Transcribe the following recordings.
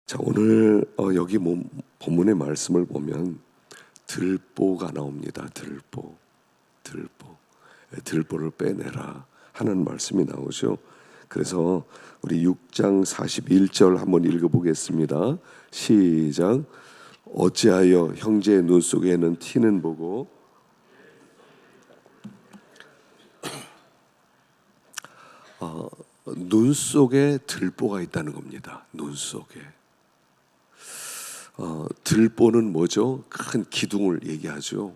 자, 오늘 여기 본문의 말씀을 보면 들보가 나옵니다. 들보를 빼내라 하는 말씀이 나오죠. 그래서 우리 6장 41절 한번 읽어보겠습니다. 시작. 어찌하여 형제의 눈 속에는 티는 보고 눈 속에 들보가 있다는 겁니다. 눈 속에. 들보는 뭐죠? 큰 기둥을 얘기하죠.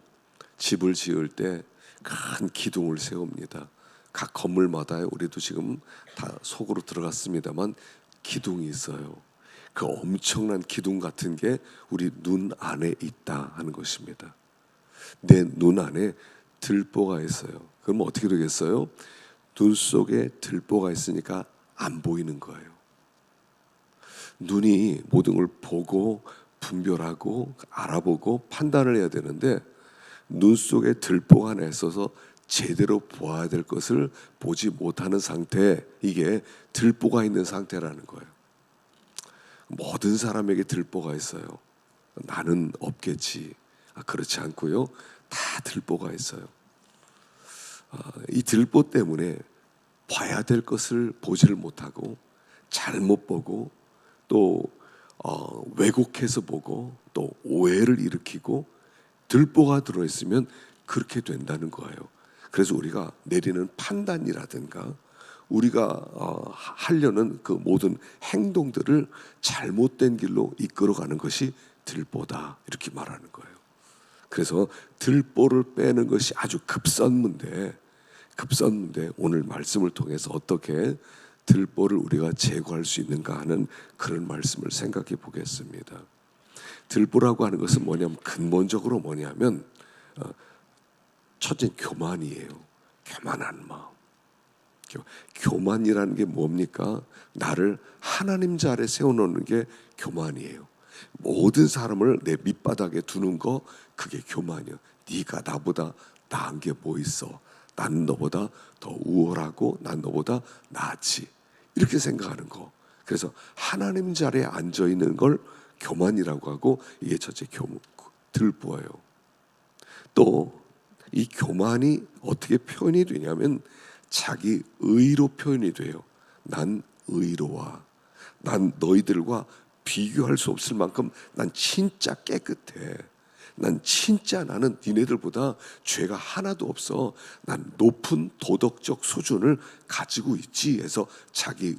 집을 지을 때 큰 기둥을 세웁니다. 각 건물마다 우리도 지금 다 속으로 들어갔습니다만 기둥이 있어요. 그 엄청난 기둥 같은 게 우리 눈 안에 있다 하는 것입니다. 내 눈 안에 들보가 있어요. 그럼 어떻게 되겠어요? 눈 속에 들보가 있으니까 안 보이는 거예요. 눈이 모든 걸 보고 분별하고 알아보고 판단을 해야 되는데 눈 속에 들보가 하나 있어서 제대로 보아야 될 것을 보지 못하는 상태, 이게 들보가 있는 상태라는 거예요. 모든 사람에게 들보가 있어요. 나는 없겠지. 그렇지 않고요. 다 들보가 있어요. 이 들보 때문에 봐야 될 것을 보지를 못하고 잘못 보고 또 왜곡해서 보고 또 오해를 일으키고 들보가 들어있으면 그렇게 된다는 거예요. 그래서 우리가 내리는 판단이라든가 우리가 하려는 그 모든 행동들을 잘못된 길로 이끌어가는 것이 들보다 이렇게 말하는 거예요. 그래서 들보를 빼는 것이 아주 급선무인데 오늘 말씀을 통해서 어떻게 들보를 우리가 제거할 수 있는가 하는 그런 말씀을 생각해 보겠습니다. 들보라고 하는 것은 뭐냐면 근본적으로 뭐냐면 첫째 교만이에요. 교만한 마음. 교만이라는 게 뭡니까? 나를 하나님 자리에 세워놓는 게 교만이에요. 모든 사람을 내 밑바닥에 두는 거, 그게 교만이에요. 네가 나보다 나은 게 뭐 있어? 난 너보다 더 우월하고 난 너보다 낫지. 이렇게 생각하는 거. 그래서 하나님 자리에 앉아 있는 걸 교만이라고 하고, 이게 첫째 들보예요. 또 이 교만이 어떻게 표현이 되냐면 자기 의로 표현이 돼요. 난 의로워. 난 너희들과 비교할 수 없을 만큼 난 진짜 깨끗해. 난 진짜 나는 니네들보다 죄가 하나도 없어. 난 높은 도덕적 수준을 가지고 있지 해서 자기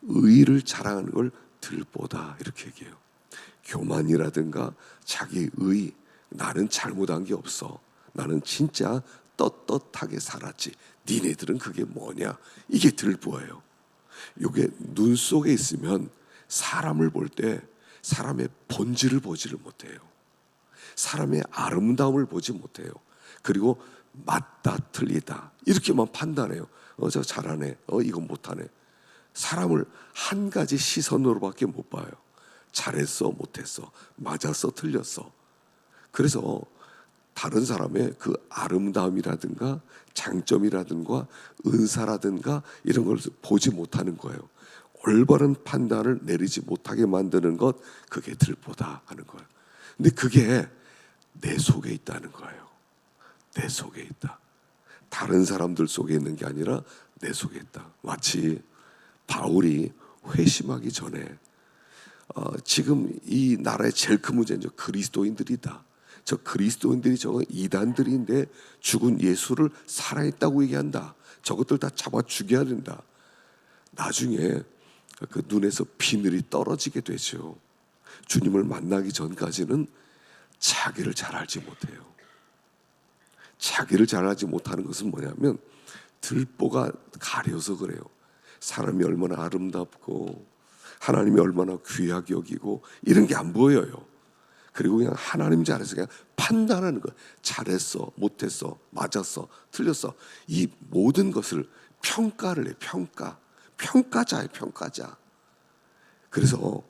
의를 자랑하는 걸 들보다 이렇게 얘기해요. 교만이라든가 자기 의, 나는 잘못한 게 없어. 나는 진짜 떳떳하게 살았지. 니네들은 그게 뭐냐? 이게 들보예요. 이게 눈 속에 있으면 사람을 볼 때 사람의 본질을 보지를 못해요. 사람의 아름다움을 보지 못해요. 그리고 맞다 틀리다 이렇게만 판단해요. 저 잘하네, 이건 못하네. 사람을 한 가지 시선으로밖에 못 봐요. 잘했어, 못했어, 맞았어, 틀렸어. 그래서 다른 사람의 그 아름다움이라든가 장점이라든가 은사라든가 이런 걸 보지 못하는 거예요. 올바른 판단을 내리지 못하게 만드는 것, 그게 들보다 하는 거예요. 근데 그게 내 속에 있다는 거예요. 내 속에 있다. 다른 사람들 속에 있는 게 아니라 내 속에 있다. 마치 바울이 회심하기 전에 지금 이 나라의 제일 큰 문제는 그리스도인들이다. 저 그리스도인들이 저 이단들인데 죽은 예수를 살아있다고 얘기한다. 저것들 다 잡아 죽여야 된다. 나중에 그 눈에서 비늘이 떨어지게 되죠. 주님을 만나기 전까지는 자기를 잘 알지 못해요. 자기를 잘 알지 못하는 것은 뭐냐면 들보가 가려서 그래요. 사람이 얼마나 아름답고 하나님이 얼마나 귀하게 여기고 이런 게 안 보여요. 그리고 그냥 하나님 자리에서 그냥 판단하는 거예요. 잘했어, 못했어, 맞았어, 틀렸어. 이 모든 것을 평가를 해요. 평가자예요. 평가자. 그래서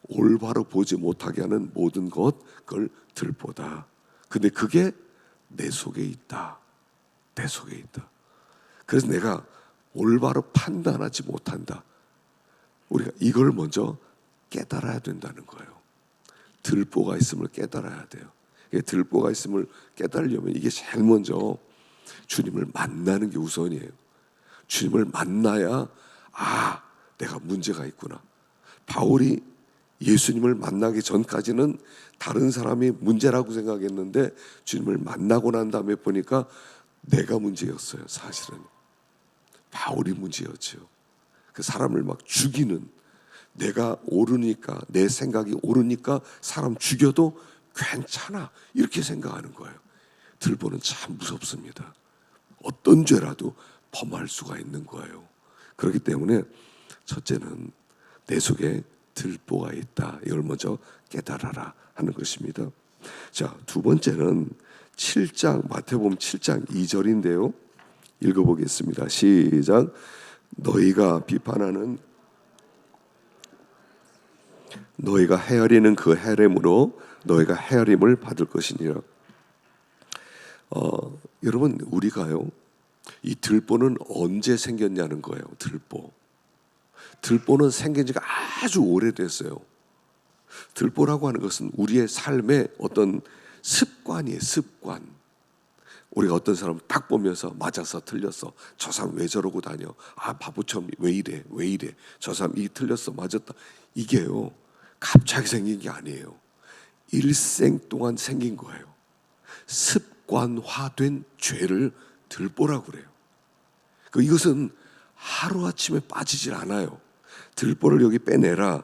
올바로 보지 못하게 하는 모든 것, 그걸 들보다. 근데 그게 내 속에 있다. 내 속에 있다. 그래서 내가 올바로 판단하지 못한다. 우리가 이걸 먼저 깨달아야 된다는 거예요. 들보가 있음을 깨달아야 돼요. 들보가 있음을 깨달으려면 이게 제일 먼저 주님을 만나는 게 우선이에요. 주님을 만나야 내가 문제가 있구나. 바울이 예수님을 만나기 전까지는 다른 사람이 문제라고 생각했는데 주님을 만나고 난 다음에 보니까 내가 문제였어요. 사실은 바울이 문제였죠. 그 사람을 막 죽이는, 내가 옳으니까, 내 생각이 옳으니까 사람 죽여도 괜찮아 이렇게 생각하는 거예요. 들보는 참 무섭습니다. 어떤 죄라도 범할 수가 있는 거예요. 그렇기 때문에 첫째는 내 속에 들보가 있다. 이걸 먼저 깨달아라 하는 것입니다. 자, 두 번째는 7장, 마태복음 7장 2절인데요. 읽어보겠습니다. 시작. 너희가 비판하는, 너희가 헤아리는 그 헤아림으로 너희가 헤아림을 받을 것이니라. 여러분, 우리가요, 이 들보는 언제 생겼냐는 거예요. 들보는 생긴 지가 아주 오래됐어요. 들보라고 하는 것은 우리의 삶의 어떤 습관이에요. 습관. 우리가 어떤 사람 딱 보면서 맞았어, 틀렸어, 저 사람 왜 저러고 다녀, 바보처럼 왜 이래, 저 사람 이 틀렸어, 맞았다. 이게요, 갑자기 생긴 게 아니에요. 일생 동안 생긴 거예요. 습관화된 죄를 들보라고 그래요. 이것은 하루아침에 빠지질 않아요. 들보를 여기 빼내라.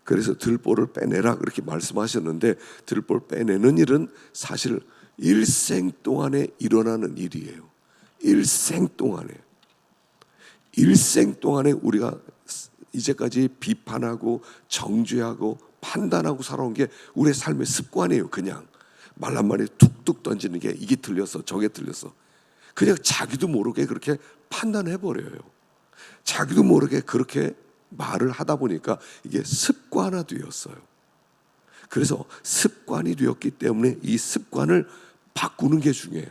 그래서 들보를 빼내라 그렇게 말씀하셨는데, 들보를 빼내는 일은 사실 일생 동안에 일어나는 일이에요. 일생 동안에 우리가 이제까지 비판하고 정죄하고 판단하고 살아온 게 우리의 삶의 습관이에요. 그냥 말 한마디 툭툭 던지는 게 이게 틀렸어, 저게 틀렸어. 그냥 자기도 모르게 그렇게 판단해버려요. 자기도 모르게 그렇게 말을 하다 보니까 이게 습관화되었어요. 그래서 습관이 되었기 때문에 이 습관을 바꾸는 게 중요해요.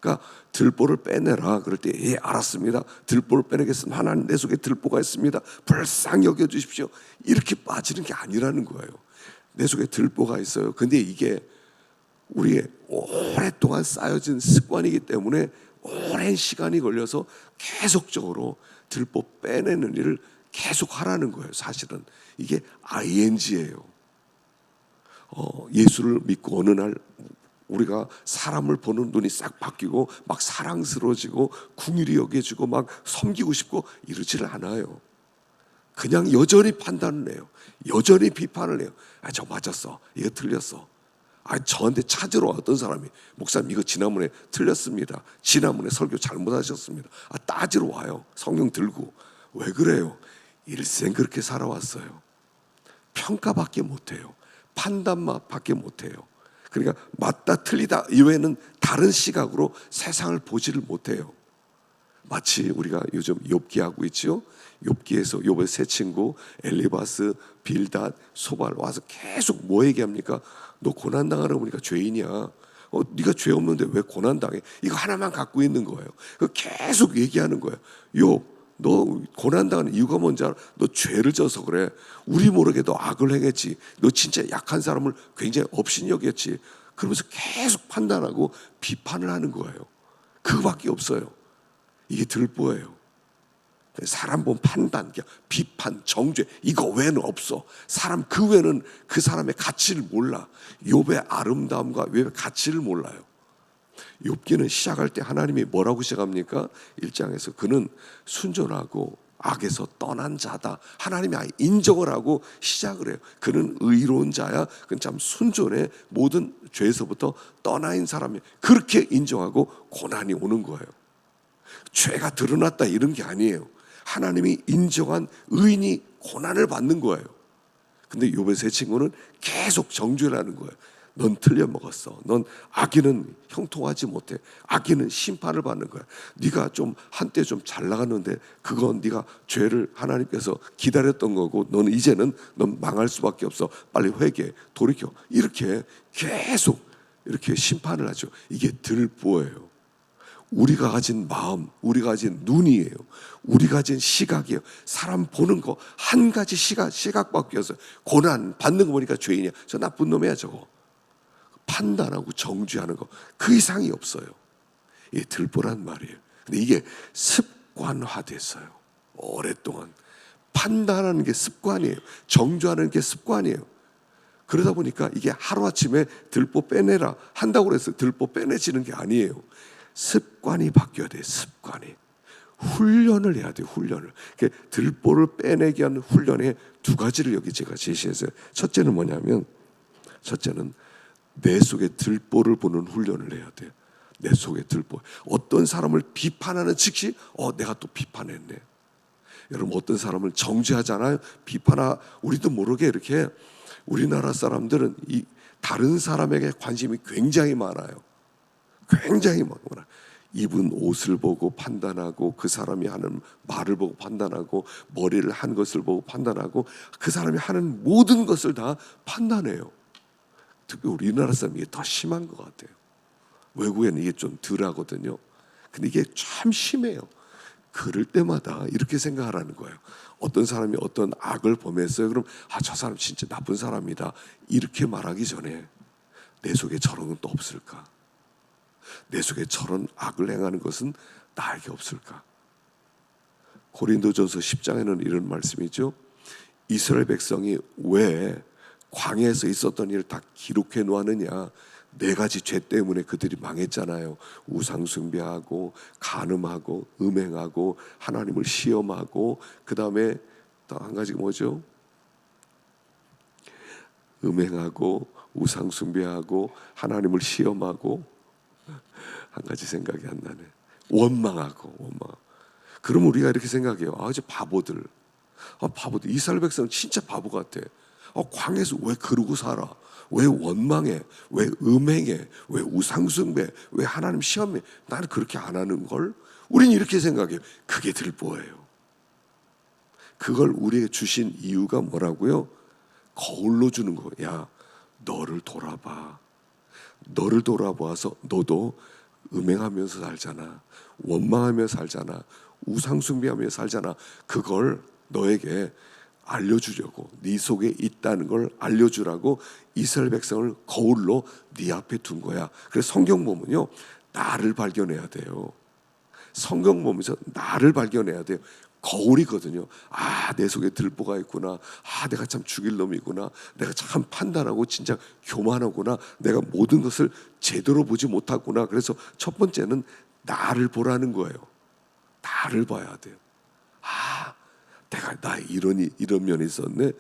그러니까 들보를 빼내라 그럴 때 알았습니다. 들보를 빼내겠습니다. 하나님 내 속에 들보가 있습니다. 불쌍히 여겨주십시오. 이렇게 빠지는 게 아니라는 거예요. 내 속에 들보가 있어요. 근데 이게 우리의 오랫동안 쌓여진 습관이기 때문에 오랜 시간이 걸려서 계속적으로 들보 빼내는 일을 계속 하라는 거예요. 사실은 이게 ING예요. 예수를 믿고 어느 날 우리가 사람을 보는 눈이 싹 바뀌고 막 사랑스러워지고 긍휼히 여겨지고 막 섬기고 싶고 이러지를 않아요. 그냥 여전히 판단을 해요. 여전히 비판을 해요. 저 맞았어, 이거 틀렸어. 저한테 찾으러 어떤 사람이, 목사님 이거 지난번에 틀렸습니다, 지난번에 설교 잘못하셨습니다, 따지러 와요. 성경 들고. 왜 그래요? 일생 그렇게 살아왔어요. 평가밖에 못해요. 판단밖에 못해요. 그러니까 맞다 틀리다 이외에는 다른 시각으로 세상을 보지를 못해요. 마치 우리가 요즘 욥기하고 있죠. 욥기에서 욥의 세 친구 엘리바스, 빌닷, 소발 와서 계속 뭐 얘기합니까? 너 고난당하러 보니까 죄인이야. 네가 죄 없는데 왜 고난당해? 이거 하나만 갖고 있는 거예요. 계속 얘기하는 거예요. 욥, 너 고난당하는 이유가 뭔지 알아? 너 죄를 져서 그래. 우리 모르게 너 악을 행했지. 너 진짜 약한 사람을 굉장히 업신여겼지. 그러면서 계속 판단하고 비판을 하는 거예요. 그거밖에 없어요. 이게 들보예요. 사람 본 판단, 비판, 정죄 이거 외에는 없어. 사람 그 외에는 그 사람의 가치를 몰라. 욥의 아름다움과 욥의 가치를 몰라요. 욥기는 시작할 때 하나님이 뭐라고 시작합니까? 1장에서 그는 순전하고 악에서 떠난 자다. 하나님이 아예 인정을 하고 시작을 해요. 그는 의로운 자야. 그는 참 순전해. 모든 죄에서부터 떠나 있는 사람이에요. 그렇게 인정하고 고난이 오는 거예요. 죄가 드러났다 이런 게 아니에요. 하나님이 인정한 의인이 고난을 받는 거예요. 근데 욥의 세 친구는 계속 정죄를 하는 거예요. 넌 틀려 먹었어. 넌 악인은 형통하지 못해. 악인은 심판을 받는 거야. 네가 좀 한때 좀 잘 나갔는데 그건 네가 죄를 하나님께서 기다렸던 거고, 넌 이제는 넌 망할 수밖에 없어. 빨리 회개, 돌이켜. 이렇게 계속 이렇게 심판을 하죠. 이게 들보예요. 우리가 가진 마음, 우리가 가진 눈이에요. 우리가 가진 시각이에요. 사람 보는 거 한 가지 시각밖에 없어요. 고난 받는 거 보니까 죄인이야. 저 나쁜 놈이야 저거. 판단하고 정죄하는 거 그 이상이 없어요. 이게 들보란 말이에요. 근데 이게 습관화됐어요. 오랫동안 판단하는 게 습관이에요. 정죄하는 게 습관이에요. 그러다 보니까 이게 하루아침에 들보 빼내라 한다고 해서 들보 빼내지는 게 아니에요. 습관이 바뀌어야 돼요. 습관이. 훈련을 해야 돼요. 훈련을. 들보를 빼내게 하는 훈련에 두 가지를 여기 제가 제시했어요. 첫째는 뭐냐면, 첫째는 내 속에 들보를 보는 훈련을 해야 돼요. 내 속에 들보. 어떤 사람을 비판하는 즉시 내가 또 비판했네. 여러분 어떤 사람을 정죄하잖아요. 우리도 모르게 이렇게 우리나라 사람들은 이 다른 사람에게 관심이 굉장히 많아요. 굉장히 많구나. 입은 옷을 보고 판단하고, 그 사람이 하는 말을 보고 판단하고, 머리를 한 것을 보고 판단하고, 그 사람이 하는 모든 것을 다 판단해요. 특히 우리나라 사람이 이게 더 심한 것 같아요. 외국에는 이게 좀 덜 하거든요. 근데 이게 참 심해요. 그럴 때마다 이렇게 생각하라는 거예요. 어떤 사람이 어떤 악을 범했어요. 그럼 저 사람 진짜 나쁜 사람이다. 이렇게 말하기 전에 내 속에 저런 건 또 없을까? 내 속에 저런 악을 행하는 것은 나에게 없을까? 고린도전서 10장에는 이런 말씀이죠. 이스라엘 백성이 왜 광야에서 있었던 일을 다 기록해 놓았느냐? 네 가지 죄 때문에 그들이 망했잖아요. 우상 숭배하고, 간음하고, 음행하고, 하나님을 시험하고, 그 다음에 또 한 가지가 뭐죠? 음행하고, 우상 숭배하고, 하나님을 시험하고, 한 가지 생각이 안 나네. 원망하고. 그럼 우리가 이렇게 생각해요. 이제 바보들. 바보들. 이스라엘 백성은 진짜 바보 같아. 광야에서 왜 그러고 살아? 왜 원망해? 왜 음행해? 왜 우상숭배? 왜 하나님 시험해? 나는 그렇게 안 하는 걸? 우리는 이렇게 생각해요. 그게 들보예요. 그걸 우리에게 주신 이유가 뭐라고요? 거울로 주는 거. 야, 너를 돌아봐. 너를 돌아보아서 너도 음행하면서 살잖아. 원망하면서 살잖아. 우상숭배하면서 살잖아. 그걸 너에게 알려주려고, 네 속에 있다는 걸 알려주라고 이스라엘 백성을 거울로 네 앞에 둔 거야. 그래서 성경 보면요, 나를 발견해야 돼요. 성경 보면서 나를 발견해야 돼요. 거울이거든요. 내 속에 들보가 있구나. 내가 참 죽일 놈이구나. 내가 참 판단하고 진짜 교만하구나. 내가 모든 것을 제대로 보지 못하구나. 그래서 첫 번째는 나를 보라는 거예요. 나를 봐야 돼요. 내가 나 이런 면이 있었네.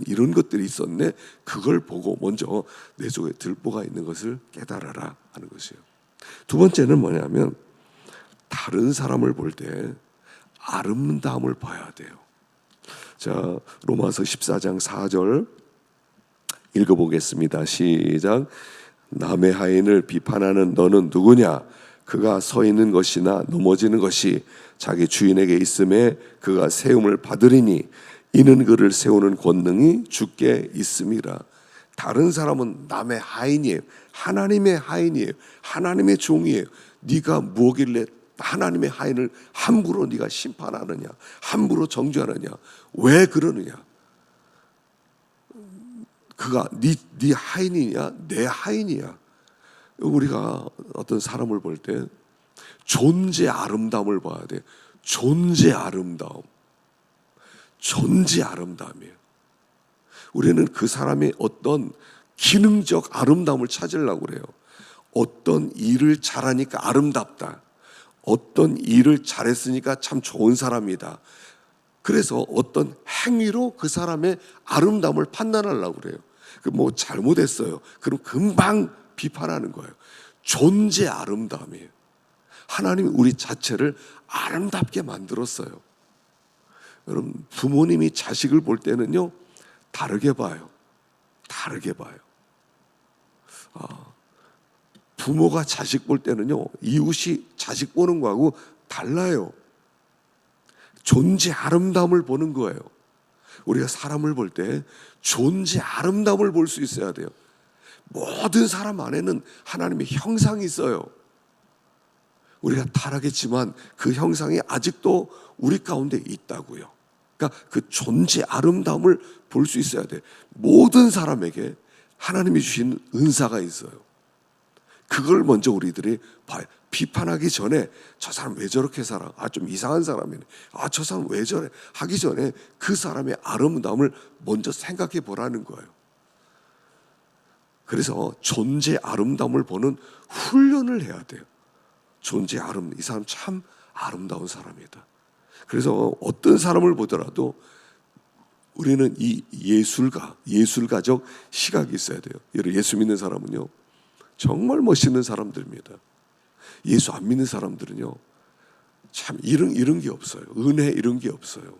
이런 것들이 있었네. 그걸 보고 먼저 내 속에 들보가 있는 것을 깨달아라 하는 것이에요. 두 번째는 뭐냐면, 다른 사람을 볼 때 아름다움을 봐야 돼요. 자, 로마서 14장 4절 읽어보겠습니다. 시작. 남의 하인을 비판하는 너는 누구냐? 그가 서 있는 것이나 넘어지는 것이 자기 주인에게 있음에 그가 세움을 받으리니 이는 그를 세우는 권능이 주께 있음이라. 다른 사람은 남의 하인이에요. 하나님의 하인이에요. 하나님의 종이에요. 네가 뭐길래 하나님의 하인을 함부로 네가 심판하느냐? 함부로 정죄하느냐? 왜 그러느냐? 그가 네 하인이냐? 내 하인이야. 우리가 어떤 사람을 볼 때 존재 아름다움을 봐야 돼. 존재 아름다움. 존재 아름다움이에요. 우리는 그 사람의 어떤 기능적 아름다움을 찾으려고 그래요. 어떤 일을 잘하니까 아름답다. 어떤 일을 잘했으니까 참 좋은 사람이다. 그래서 어떤 행위로 그 사람의 아름다움을 판단하려고 그래요. 뭐 잘못했어요. 그럼 금방 비판하는 거예요. 존재 아름다움이에요. 하나님이 우리 자체를 아름답게 만들었어요. 여러분, 부모님이 자식을 볼 때는요, 다르게 봐요. 다르게 봐요. 부모가 자식 볼 때는요, 이웃이 자식 보는 거하고 달라요. 존재 아름다움을 보는 거예요. 우리가 사람을 볼 때 존재 아름다움을 볼 수 있어야 돼요. 모든 사람 안에는 하나님의 형상이 있어요. 우리가 타락했지만 그 형상이 아직도 우리 가운데 있다고요. 그러니까 그 존재 아름다움을 볼 수 있어야 돼. 모든 사람에게 하나님이 주신 은사가 있어요. 그걸 먼저 우리들이 봐요. 비판하기 전에 저 사람 왜 저렇게 살아? 좀 이상한 사람이네. 저 사람 왜 저래? 하기 전에 그 사람의 아름다움을 먼저 생각해 보라는 거예요. 그래서 존재 아름다움을 보는 훈련을 해야 돼요. 존재 아름다움. 이 사람 참 아름다운 사람이다. 그래서 어떤 사람을 보더라도 우리는 이 예술가적 시각이 있어야 돼요. 예수 믿는 사람은요, 정말 멋있는 사람들입니다. 예수 안 믿는 사람들은요, 참 이런 게 없어요. 은혜 이런 게 없어요.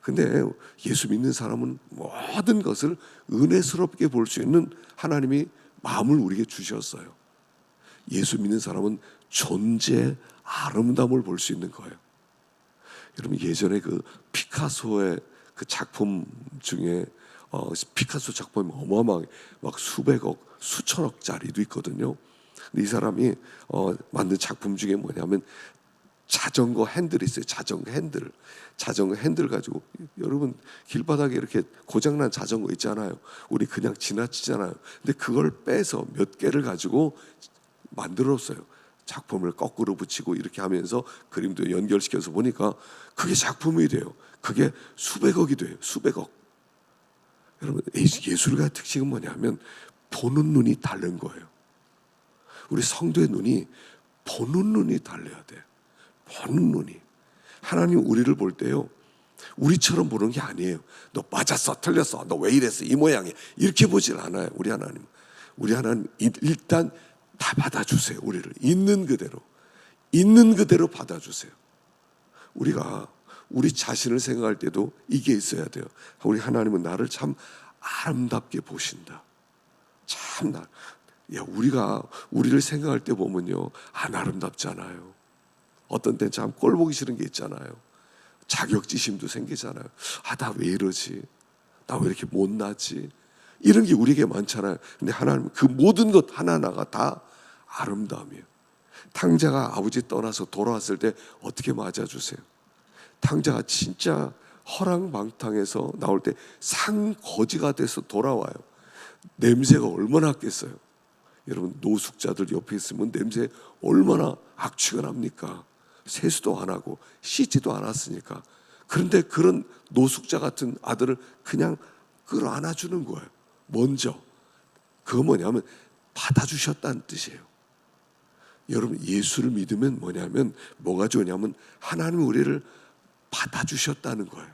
근데 예수 믿는 사람은 모든 것을 은혜스럽게 볼 수 있는 하나님이 마음을 우리에게 주셨어요. 예수 믿는 사람은 존재 아름다움을 볼 수 있는 거예요. 여러분, 예전에 그 피카소의 그 작품 중에 피카소 작품이 어마어마하게 막 수백억, 수천억짜리도 있거든요. 근데 이 사람이 만든 작품 중에 뭐냐면 자전거 핸들이 있어요. 자전거 핸들 가지고, 여러분 길바닥에 이렇게 고장난 자전거 있잖아요. 우리 그냥 지나치잖아요. 근데 그걸 빼서 몇 개를 가지고 만들었어요. 작품을 거꾸로 붙이고 이렇게 하면서 그림도 연결시켜서 보니까 그게 작품이 돼요. 그게 수백억이 돼요. 수백억. 여러분, 예술가의 특징은 뭐냐면 보는 눈이 다른 거예요. 우리 성도의 눈이 보는 눈이 달라야 돼. 보는 눈이. 하나님 우리를 볼 때요, 우리처럼 보는 게 아니에요. 너 맞았어, 틀렸어, 너 왜 이랬어, 이 모양이야, 이렇게 보질 않아요. 우리 하나님 일단 다 받아주세요. 우리를 있는 그대로 받아주세요. 우리가 우리 자신을 생각할 때도 이게 있어야 돼요. 우리 하나님은 나를 참 아름답게 보신다. 참 우리가 우리를 생각할 때 보면요, 안 아름답잖아요. 어떤 때는 참 꼴 보기 싫은 게 있잖아요. 자격지심도 생기잖아요. 나 왜 이러지? 나 왜 이렇게 못나지? 이런 게 우리에게 많잖아요. 근데 하나님 그 모든 것 하나하나가 다 아름다움이에요. 탕자가 아버지 떠나서 돌아왔을 때 어떻게 맞아주세요? 탕자가 진짜 허랑방탕해서 나올 때 상거지가 돼서 돌아와요. 냄새가 얼마나 났겠어요. 여러분, 노숙자들 옆에 있으면 냄새 얼마나 악취가 납니까? 세수도 안 하고 씻지도 않았으니까. 그런데 그런 노숙자 같은 아들을 그냥 끌어안아주는 거예요. 먼저. 그거 뭐냐면 받아주셨다는 뜻이에요. 여러분, 예수를 믿으면 뭐냐면 뭐가 좋냐면 하나님이 우리를 받아주셨다는 거예요.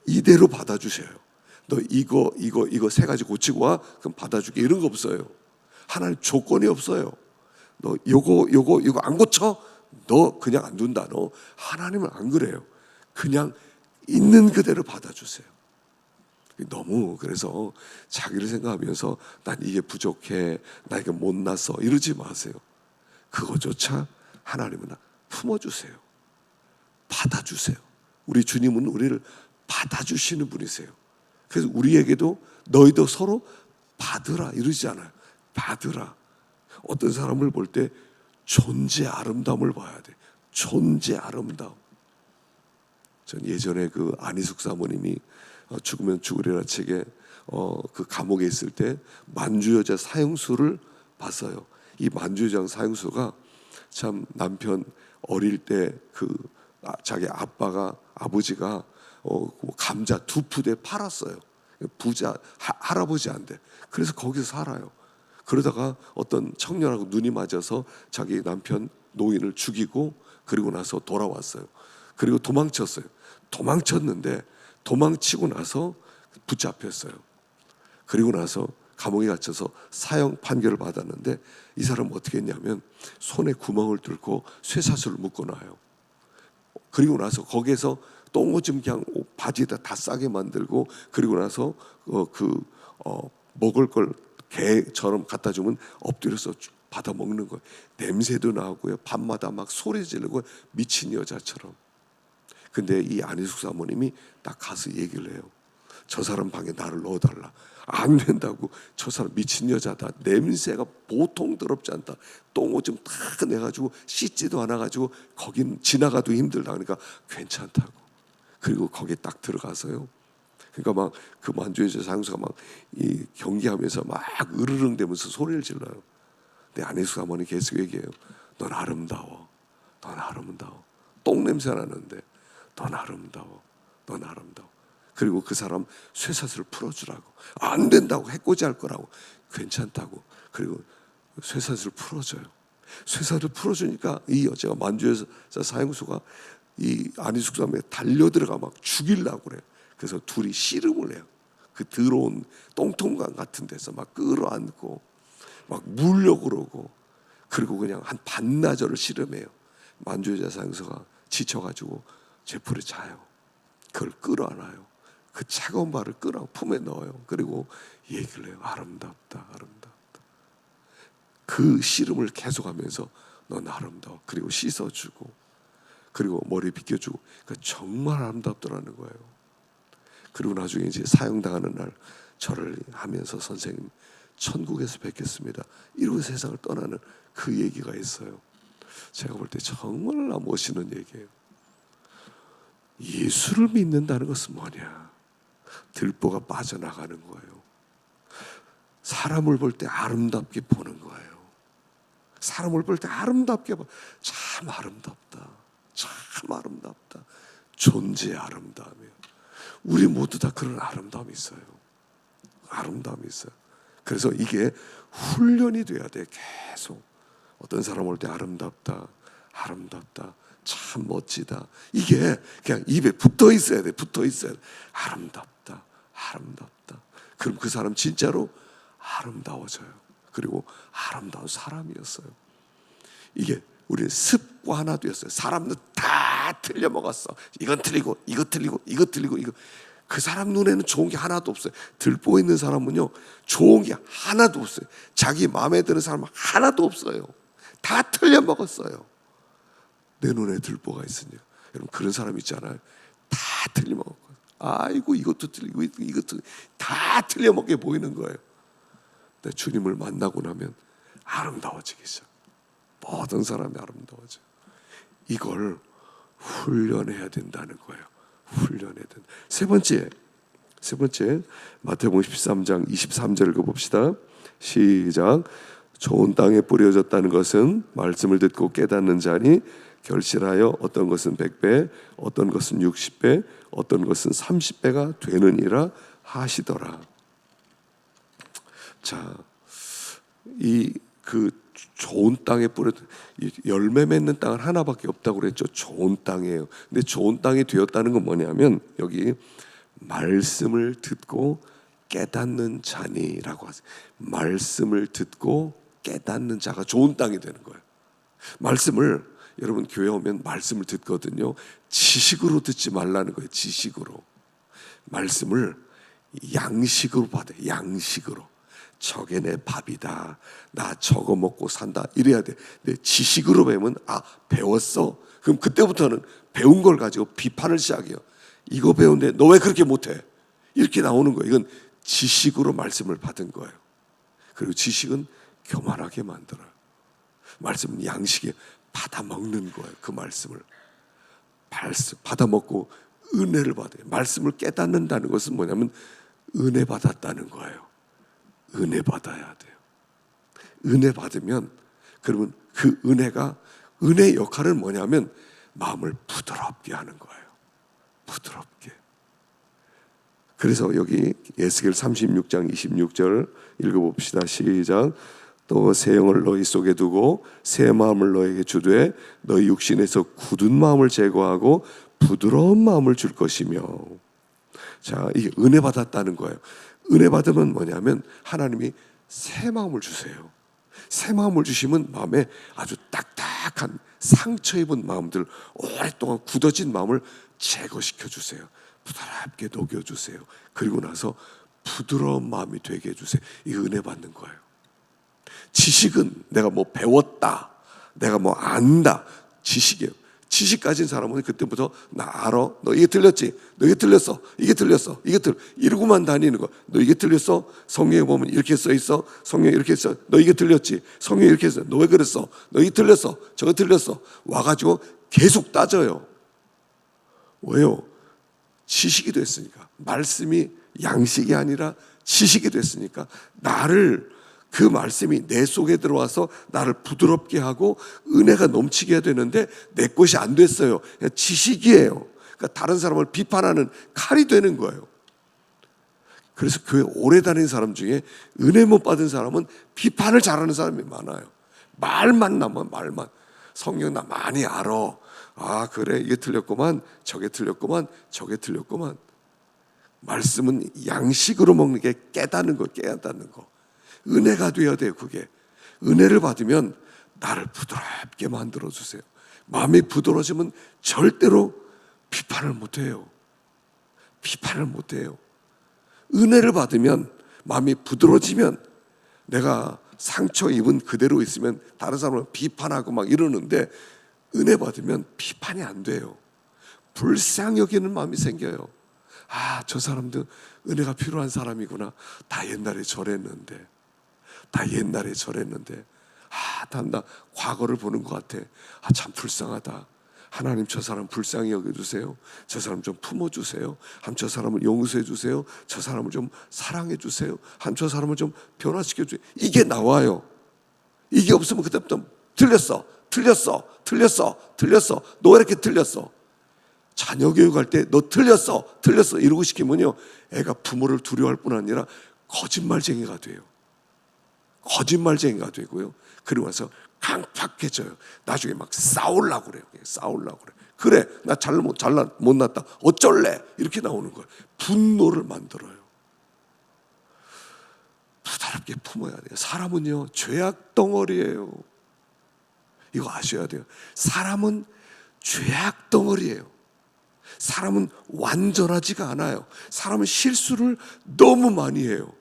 이대로 받아주셔요. 너 이거 세 가지 고치고 와, 그럼 받아줄게, 이런 거 없어요. 하나님 조건이 없어요. 너 요거 안 고쳐? 너 그냥 안 둔다. 너 하나님은 안 그래요. 그냥 있는 그대로 받아주세요. 너무 그래서 자기를 생각하면서 난 이게 부족해, 나 이게 못났어, 이러지 마세요. 그거조차 하나님은 품어주세요. 받아주세요. 우리 주님은 우리를 받아주시는 분이세요. 그래서 우리에게도 너희도 서로 받으라 이러지 않아요. 받으라. 어떤 사람을 볼 때 존재 아름다움을 봐야 돼. 존재 아름다움. 전 예전에 그 안희숙 사모님이 죽으면 죽으리라 책에 그 감옥에 있을 때 만주여자 사형수를 봤어요. 이 만주여자 사형수가 참 남편 어릴 때 그 자기 아버지가 감자 2푸대 팔았어요. 부자 할아버지한테. 그래서 거기서 살아요. 그러다가 어떤 청년하고 눈이 맞아서 자기 남편 노인을 죽이고 그리고 나서 돌아왔어요. 그리고 도망쳤는데 도망치고 나서 붙잡혔어요. 그리고 나서 감옥에 갇혀서 사형 판결을 받았는데 이 사람은 어떻게 했냐면 손에 구멍을 뚫고 쇠사슬을 묶어놔요. 그리고 나서 거기에서 똥오줌 그냥 바지에다 다 싸게 만들고 그리고 나서 먹을 걸 개처럼 갖다 주면 엎드려서 받아 먹는 거예요. 냄새도 나고요. 밤마다 막 소리 지르고 미친 여자처럼. 근데 이 안희숙 사모님이 딱 가서 얘기를 해요. 저 사람 방에 나를 넣어달라. 안 된다고. 저 사람 미친 여자다. 냄새가 보통 더럽지 않다. 똥오줌 다 내가지고 씻지도 않아가지고 거긴 지나가도 힘들다. 그러니까 괜찮다고. 그리고 거기에 딱 들어가서요. 그러니까 막 그 만주에서 장수가 막 이 경기하면서 막 으르릉대면서 소리를 질러요. 근데 안혜수 사모님 계속 얘기해요. 넌 아름다워. 넌 아름다워. 똥 냄새 나는데 넌 아름다워. 넌 아름다워. 그리고 그 사람 쇠사슬을 풀어주라고. 안 된다고. 해코지 할 거라고. 괜찮다고. 그리고 쇠사슬을 풀어줘요. 쇠사슬을 풀어주니까 이 여자가 만주에서 사형수가 이 안희숙 사모에 달려들어가 막 죽이려고 그래요. 그래서 둘이 씨름을 해요. 그 더러운 똥통강 같은 데서 막 끌어안고 막 물려고 그러고, 그리고 그냥 한 반나절을 씨름해요. 만주 여자 사형수가 지쳐가지고 제풀에 자요. 그걸 끌어안아요. 그 차가운 발을 끌어 품에 넣어요. 그리고 얘기를 해요. 아름답다, 아름답다. 그 씨름을 계속하면서 넌 아름다워. 그리고 씻어주고, 그리고 머리 빗겨주고. 그러니까 정말 아름답더라는 거예요. 그리고 나중에 이제 사형당하는 날 절을 하면서 선생님 천국에서 뵙겠습니다. 이러고 세상을 떠나는 그 얘기가 있어요. 제가 볼 때 정말나 멋있는 얘기예요. 예수를 믿는다는 것은 뭐냐? 들보가 빠져나가는 거예요. 사람을 볼 때 아름답게 보는 거예요. 사람을 볼 때 아름답게 봐. 참 아름답다. 참 아름답다. 존재의 아름다움이에요. 우리 모두 다 그런 아름다움이 있어요. 아름다움이 있어요. 그래서 이게 훈련이 돼야 돼. 계속 어떤 사람 올 때 아름답다, 아름답다, 참 멋지다. 이게 그냥 입에 붙어 있어야 돼. 붙어 있어야 돼. 아름답다, 아름답다. 그럼 그 사람 진짜로 아름다워져요. 그리고 아름다운 사람이었어요. 이게 우리는 습관화되었어요. 사람들 다 틀려 먹었어. 이건 틀리고, 이거 틀리고, 이거 틀리고, 이거. 그 사람 눈에는 좋은 게 하나도 없어요. 들보 있는 사람은요, 좋은 게 하나도 없어요. 자기 마음에 드는 사람은 하나도 없어요. 다 틀려 먹었어요. 내 눈에 들보가 있으냐. 여러분 그런 사람 있잖아요. 다 틀려 먹었고, 아이고 이것도 틀리고 이것도 다 틀려 먹게 보이는 거예요. 근데 주님을 만나고 나면 아름다워지기 시작. 모든 사람이 아름다워져. 이걸 훈련해야 된다는 거예요. 훈련해야 된다. 세 번째 마태복음 13장 23절 읽어봅시다. 시작. 좋은 땅에 뿌려졌다는 것은 말씀을 듣고 깨닫는 자니 결실하여 어떤 것은 100배, 어떤 것은 60배, 어떤 것은 30배가 되느니라 하시더라. 자, 그 좋은 땅에 열매 맺는 땅은 하나밖에 없다고 그랬죠. 좋은 땅이에요. 근데 좋은 땅이 되었다는 건 뭐냐면 여기 말씀을 듣고 깨닫는 자니라고 하세요. 말씀을 듣고 깨닫는 자가 좋은 땅이 되는 거예요. 말씀을 여러분 교회 오면 말씀을 듣거든요. 지식으로 듣지 말라는 거예요. 지식으로. 말씀을 양식으로 받아요. 양식으로. 저게 내 밥이다. 나 저거 먹고 산다. 이래야 돼. 근데 지식으로 배우면 배웠어? 그럼 그때부터는 배운 걸 가지고 비판을 시작해요. 이거 배운데 너 왜 그렇게 못해? 이렇게 나오는 거예요. 이건 지식으로 말씀을 받은 거예요. 그리고 지식은 교만하게 만들어요. 말씀은 양식에 받아 먹는 거예요. 그 말씀을 받아 먹고 은혜를 받아요. 말씀을 깨닫는다는 것은 뭐냐면 은혜 받았다는 거예요. 은혜 받아야 돼요. 은혜 받으면 그러면 그 은혜의 역할은 뭐냐면 마음을 부드럽게 하는 거예요. 부드럽게. 그래서 여기 에스겔 36장 26절 읽어봅시다. 시작. 또 새 영을 너희 속에 두고 새 마음을 너에게 주되 너희 육신에서 굳은 마음을 제거하고 부드러운 마음을 줄 것이며. 자, 이게 은혜 받았다는 거예요. 은혜 받으면 뭐냐면 하나님이 새 마음을 주세요. 새 마음을 주시면 마음에 아주 딱딱한 상처 입은 마음들, 오랫동안 굳어진 마음을 제거시켜 주세요. 부드럽게 녹여주세요. 그리고 나서 부드러운 마음이 되게 해주세요. 이 은혜 받는 거예요. 지식은 내가 뭐 배웠다, 내가 뭐 안다, 지식이에요. 지식 가진 사람은 그때부터 나 알아. 너 이게 틀렸지? 너 이게 틀렸어. 이게 틀렸어. 이러고만 다니는 거. 너 이게 틀렸어? 성경에 보면 이렇게 써 있어. 성경에 이렇게 써. 너 이게 틀렸지? 성경에 이렇게 써. 너 왜 그랬어? 너 이게 틀렸어. 저거 틀렸어. 와가지고 계속 따져요. 왜요? 지식이 됐으니까. 말씀이 양식이 아니라 지식이 됐으니까 나를 그 말씀이 내 속에 들어와서 나를 부드럽게 하고 은혜가 넘치게 해야 되는데 내 것이 안 됐어요. 그냥 지식이에요. 그러니까 다른 사람을 비판하는 칼이 되는 거예요. 그래서 교회 오래 다닌 사람 중에 은혜 못 받은 사람은 비판을 잘하는 사람이 많아요. 말만 나면 말만. 성경 나 많이 알아. 아 그래 이게 틀렸구만. 저게 틀렸구만. 저게 틀렸구만. 말씀은 양식으로 먹는 게 깨닫는 거, 깨닫는 거. 은혜가 되어야 돼요. 그게 은혜를 받으면 나를 부드럽게 만들어 주세요. 마음이 부드러워지면 절대로 비판을 못해요. 비판을 못해요. 은혜를 받으면 마음이 부드러워지면 내가 상처 입은 그대로 있으면 다른 사람을 비판하고 막 이러는데 은혜 받으면 비판이 안 돼요. 불쌍히 여기는 마음이 생겨요. 아, 저 사람도 은혜가 필요한 사람이구나. 다 옛날에 저랬는데. 나 과거를 보는 것 같아. 아, 참 불쌍하다. 하나님 저 사람 불쌍히 여겨주세요. 저 사람 좀 품어주세요. 저 사람을 용서해주세요. 저 사람을 좀 사랑해주세요. 저 사람을 좀 변화시켜주세요. 이게 나와요. 이게 없으면 그때부터 틀렸어. 너 왜 이렇게 틀렸어? 자녀 교육할 때 너 틀렸어 이러고 시키면요 애가 부모를 두려워할 뿐 아니라 거짓말쟁이가 돼요. 거짓말쟁이가 되고요. 그리고 나서 강팍해져요. 나중에 막 싸우려고 그래요. 그래 나 못 났다 어쩔래 이렇게 나오는 거예요. 분노를 만들어요. 부드럽게 품어야 돼요. 사람은요 죄악 덩어리예요. 이거 아셔야 돼요. 사람은 죄악 덩어리예요. 사람은 완전하지가 않아요. 사람은 실수를 너무 많이 해요.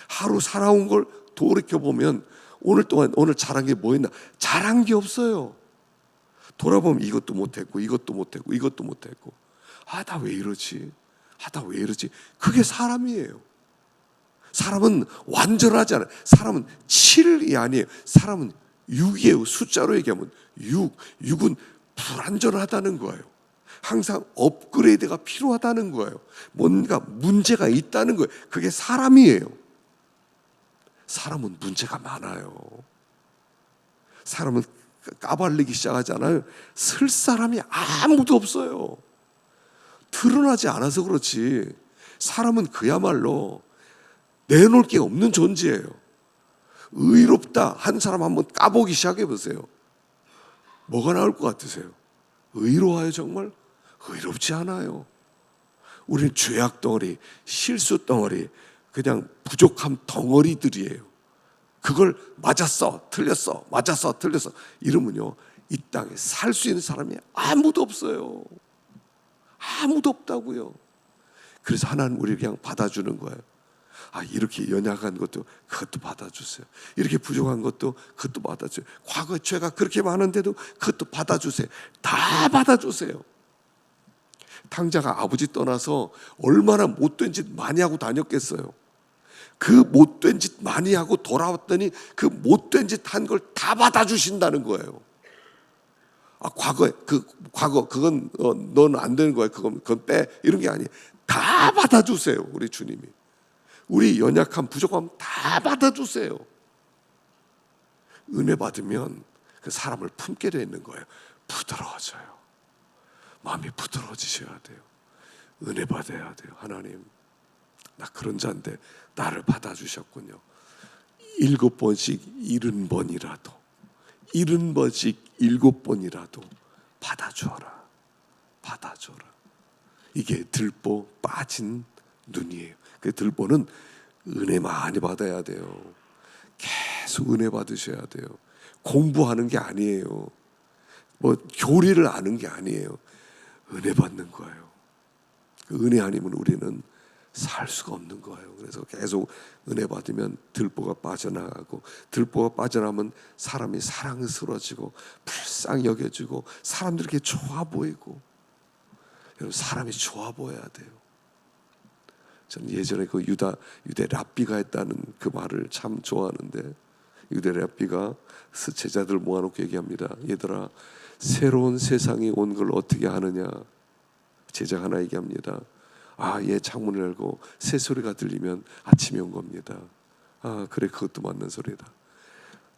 하루 살아온 걸 돌이켜보면 오늘 동안 오늘 잘한 게 뭐 있나? 잘한 게 없어요. 돌아보면 이것도 못했고 아, 나 왜 이러지? 그게 사람이에요. 사람은 완전하지 않아요. 사람은 7이 아니에요. 사람은 6이에요. 숫자로 얘기하면 6은 불완전하다는 거예요. 항상 업그레이드가 필요하다는 거예요. 뭔가 문제가 있다는 거예요. 그게 사람이에요. 사람은 문제가 많아요. 사람은 까발리기 시작하잖아요. 쓸 사람이 아무도 없어요. 드러나지 않아서 그렇지. 사람은 그야말로 내놓을 게 없는 존재예요. 의롭다 한 사람 한번 까보기 시작해 보세요. 뭐가 나올 것 같으세요? 의로워요 정말? 의롭지 않아요. 우리는 죄악 덩어리, 실수 덩어리, 그냥 부족함 덩어리들이에요. 그걸 맞았어, 틀렸어, 이러면요 이 땅에 살 수 있는 사람이 아무도 없어요. 아무도 없다고요. 그래서 하나님 우리를 그냥 받아주는 거예요. 아, 이렇게 연약한 것도 그것도 받아주세요. 이렇게 부족한 것도 그것도 받아주세요. 과거 죄가 그렇게 많은데도 그것도 받아주세요. 다 받아주세요. 탕자가 아버지 떠나서 얼마나 못된 짓 많이 하고 다녔겠어요. 그 못된 짓 많이 하고 돌아왔더니 그 못된 짓 한 걸 다 받아주신다는 거예요. 아, 과거 그건 넌 안 되는 거야. 그건 빼. 이런 게 아니에요. 다 받아주세요. 우리 주님이. 우리 연약함, 부족함 다 받아주세요. 은혜 받으면 그 사람을 품게 되는 거예요. 부드러워져요. 마음이 부드러워지셔야 돼요. 은혜 받아야 돼요. 하나님, 나 그런 자인데 나를 받아주셨군요. 7번씩 70번이라도 7번씩 받아주어라. 이게 들보 빠진 눈이에요. 그 들보는 은혜 많이 받아야 돼요. 계속 은혜 받으셔야 돼요. 공부하는 게 아니에요. 뭐 교리를 아는 게 아니에요. 은혜 받는 거예요. 그 은혜 아니면 우리는 살 수가 없는 거예요. 그래서 계속 은혜 받으면 들보가 빠져나가고, 들보가 빠져나가면 사람이 사랑스러워지고 불쌍히 여겨지고 사람들에게 좋아 보이고. 여러분, 사람이 좋아 보여야 돼요. 저는 예전에 그 유대 랍비가 했다는 그 말을 참 좋아하는데, 유대 랍비가 제자들 모아놓고 얘기합니다. 얘들아, 새로운 세상이 온 걸 어떻게 아느냐. 제자 하나 얘기합니다. 얘 창문을 열고 새소리가 들리면 아침이 온 겁니다. 그래, 그것도 맞는 소리다.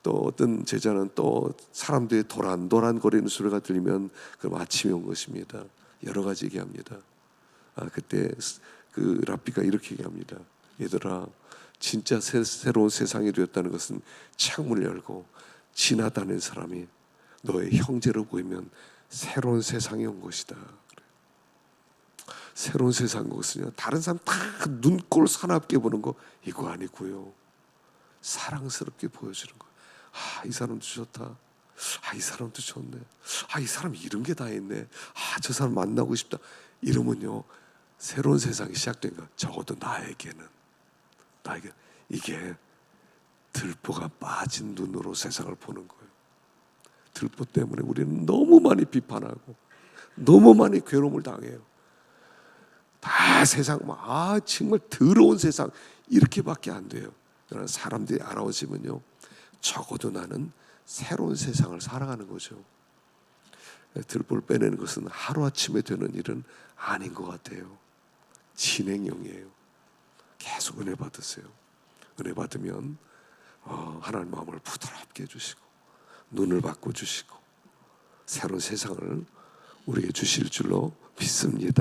또 어떤 제자는 또 사람들이 도란도란거리는 소리가 들리면 그럼 아침이 온 것입니다. 여러 가지 얘기합니다. 그때 그 랍비가 이렇게 얘기합니다. 얘들아, 진짜 새로운 세상이 되었다는 것은 창문을 열고 지나다니는 사람이 너의 형제로 보이면 새로운 세상이 온 것이다. 새로운 세상 것은요, 다른 사람 다 눈꼴 사납게 보는 거 이거 아니고요, 사랑스럽게 보여주는 거. 이 사람도 좋다. 이 사람도 좋네. 이 사람 이런 게 다 있네. 저 사람 만나고 싶다. 이러면요, 새로운 세상이 시작된 거. 적어도 나에게는 이게 들보가 빠진 눈으로 세상을 보는 거예요. 들보 때문에 우리는 너무 많이 비판하고 너무 많이 괴로움을 당해요. 다 세상 정말 더러운 세상 이렇게밖에 안 돼요. 그러나 사람들이 알아오시면요, 적어도 나는 새로운 세상을 살아가는 거죠. 들보를 빼내는 것은 하루아침에 되는 일은 아닌 것 같아요. 진행형이에요. 계속 은혜 받으세요. 은혜 받으면 하나님 마음을 부드럽게 해주시고 눈을 바꿔주시고 새로운 세상을 우리에게 주실 줄로 믿습니다.